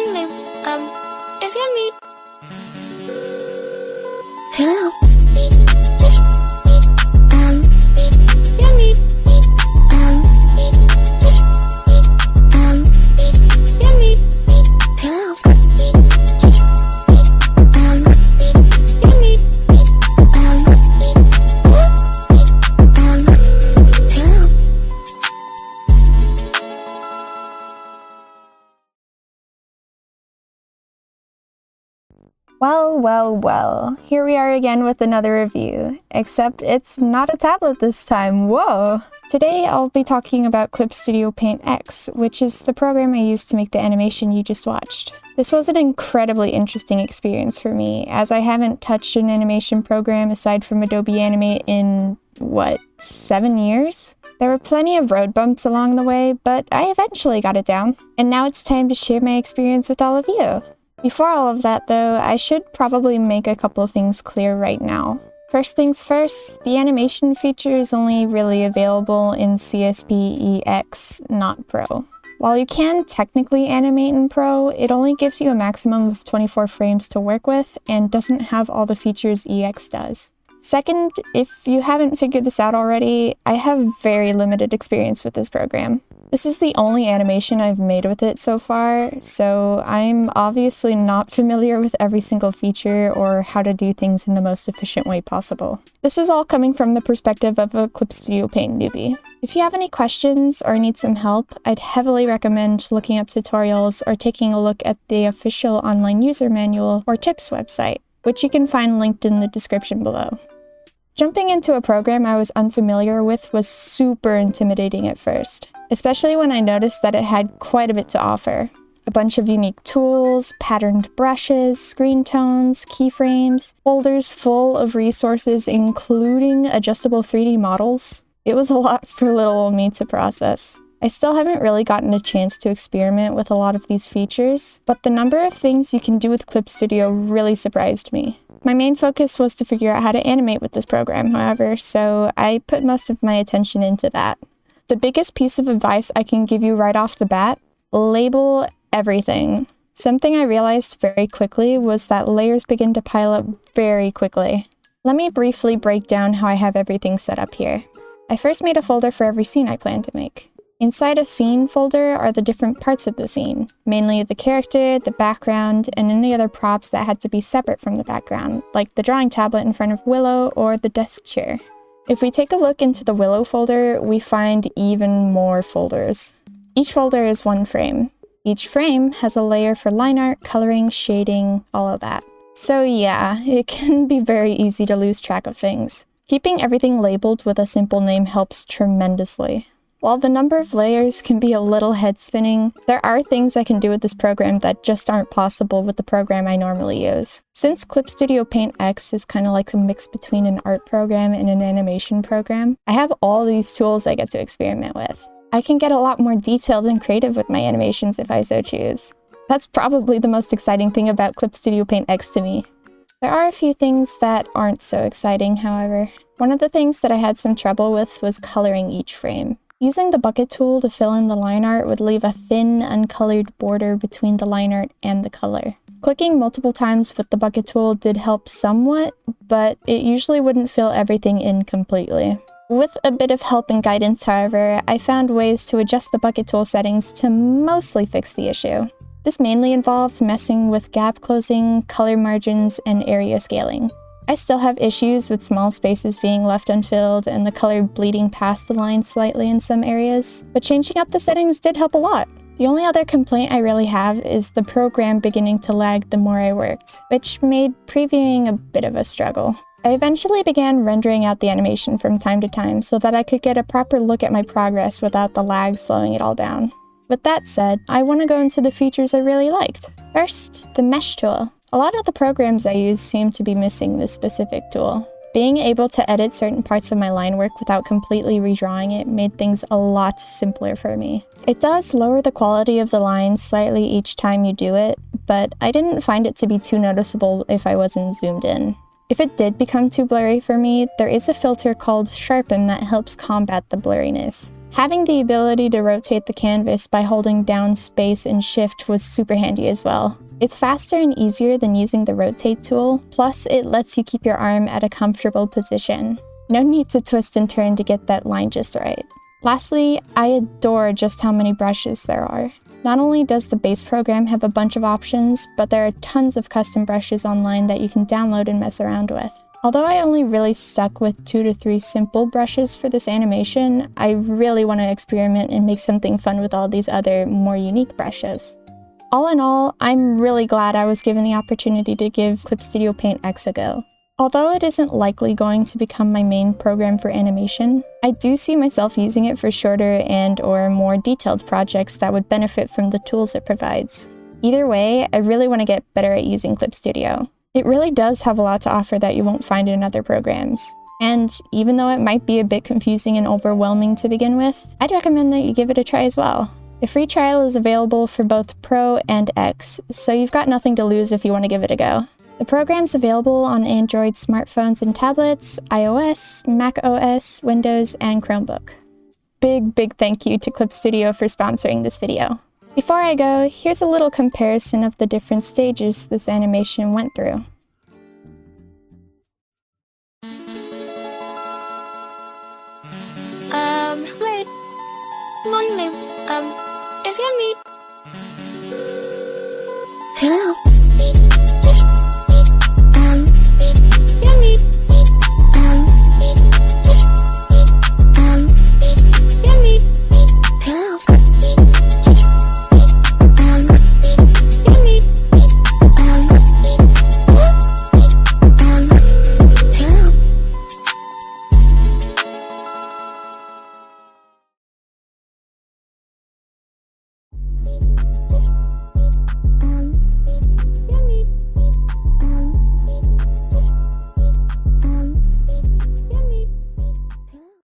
your name? Is your meat? Hello. Your meat? Your meat? Hello. Your meat? Hello. Well, here we are again with another review, except it's not a tablet this time, whoa! Today I'll be talking about Clip Studio Paint X, which is the program I used to make the animation you just watched. This was an incredibly interesting experience for me, as I haven't touched an animation program aside from Adobe Animate in, 7 years? There were plenty of road bumps along the way, but I eventually got it down. And now it's time to share my experience with all of you. Before all of that though, I should probably make a couple of things clear right now. First things first, the animation feature is only really available in CSP EX, not Pro. While you can technically animate in Pro, it only gives you a maximum of 24 frames to work with and doesn't have all the features EX does. Second, if you haven't figured this out already, I have very limited experience with this program. This is the only animation I've made with it so far, so I'm obviously not familiar with every single feature or how to do things in the most efficient way possible. This is all coming from the perspective of a Clip Studio Paint newbie. If you have any questions or need some help, I'd heavily recommend looking up tutorials or taking a look at the official online user manual or tips website, which you can find linked in the description below. Jumping into a program I was unfamiliar with was super intimidating at first, especially when I noticed that it had quite a bit to offer. A bunch of unique tools, patterned brushes, screen tones, keyframes, folders full of resources including adjustable 3D models. It was a lot for little old me to process. I still haven't really gotten a chance to experiment with a lot of these features, but the number of things you can do with Clip Studio really surprised me. My main focus was to figure out how to animate with this program, however, so I put most of my attention into that. The biggest piece of advice I can give you right off the bat: label everything. Something I realized very quickly was that layers begin to pile up very quickly. Let me briefly break down how I have everything set up here. I first made a folder for every scene I plan to make. Inside a scene folder are the different parts of the scene, mainly the character, the background, and any other props that had to be separate from the background, like the drawing tablet in front of Willow or the desk chair. If we take a look into the Willow folder, we find even more folders. Each folder is one frame. Each frame has a layer for line art, coloring, shading, all of that. So yeah, it can be very easy to lose track of things. Keeping everything labeled with a simple name helps tremendously. While the number of layers can be a little head-spinning, there are things I can do with this program that just aren't possible with the program I normally use. Since Clip Studio Paint X is kind of like a mix between an art program and an animation program, I have all these tools I get to experiment with. I can get a lot more detailed and creative with my animations if I so choose. That's probably the most exciting thing about Clip Studio Paint X to me. There are a few things that aren't so exciting, however. One of the things that I had some trouble with was coloring each frame. Using the bucket tool to fill in the line art would leave a thin, uncolored border between the line art and the color. Clicking multiple times with the bucket tool did help somewhat, but it usually wouldn't fill everything in completely. With a bit of help and guidance, however, I found ways to adjust the bucket tool settings to mostly fix the issue. This mainly involved messing with gap closing, color margins, and area scaling. I still have issues with small spaces being left unfilled and the color bleeding past the line slightly in some areas, but changing up the settings did help a lot. The only other complaint I really have is the program beginning to lag the more I worked, which made previewing a bit of a struggle. I eventually began rendering out the animation from time to time so that I could get a proper look at my progress without the lag slowing it all down. With that said, I want to go into the features I really liked. First, the mesh tool. A lot of the programs I use seem to be missing this specific tool. Being able to edit certain parts of my line work without completely redrawing it made things a lot simpler for me. It does lower the quality of the lines slightly each time you do it, but I didn't find it to be too noticeable if I wasn't zoomed in. If it did become too blurry for me, there is a filter called Sharpen that helps combat the blurriness. Having the ability to rotate the canvas by holding down space and shift was super handy as well. It's faster and easier than using the rotate tool, plus it lets you keep your arm at a comfortable position. No need to twist and turn to get that line just right. Lastly, I adore just how many brushes there are. Not only does the base program have a bunch of options, but there are tons of custom brushes online that you can download and mess around with. Although I only really stuck with 2 to 3 simple brushes for this animation, I really want to experiment and make something fun with all these other, more unique brushes. All in all, I'm really glad I was given the opportunity to give Clip Studio Paint X a go. Although it isn't likely going to become my main program for animation, I do see myself using it for shorter and/or more detailed projects that would benefit from the tools it provides. Either way, I really want to get better at using Clip Studio. It really does have a lot to offer that you won't find in other programs. And even though it might be a bit confusing and overwhelming to begin with, I'd recommend that you give it a try as well. The free trial is available for both Pro and X, so you've got nothing to lose if you want to give it a go. The program's available on Android smartphones and tablets, iOS, Mac OS, Windows, and Chromebook. Big thank you to Clip Studio for sponsoring this video. Before I go, here's a little comparison of the different stages this animation went through. Wait. Morning. Is your meat?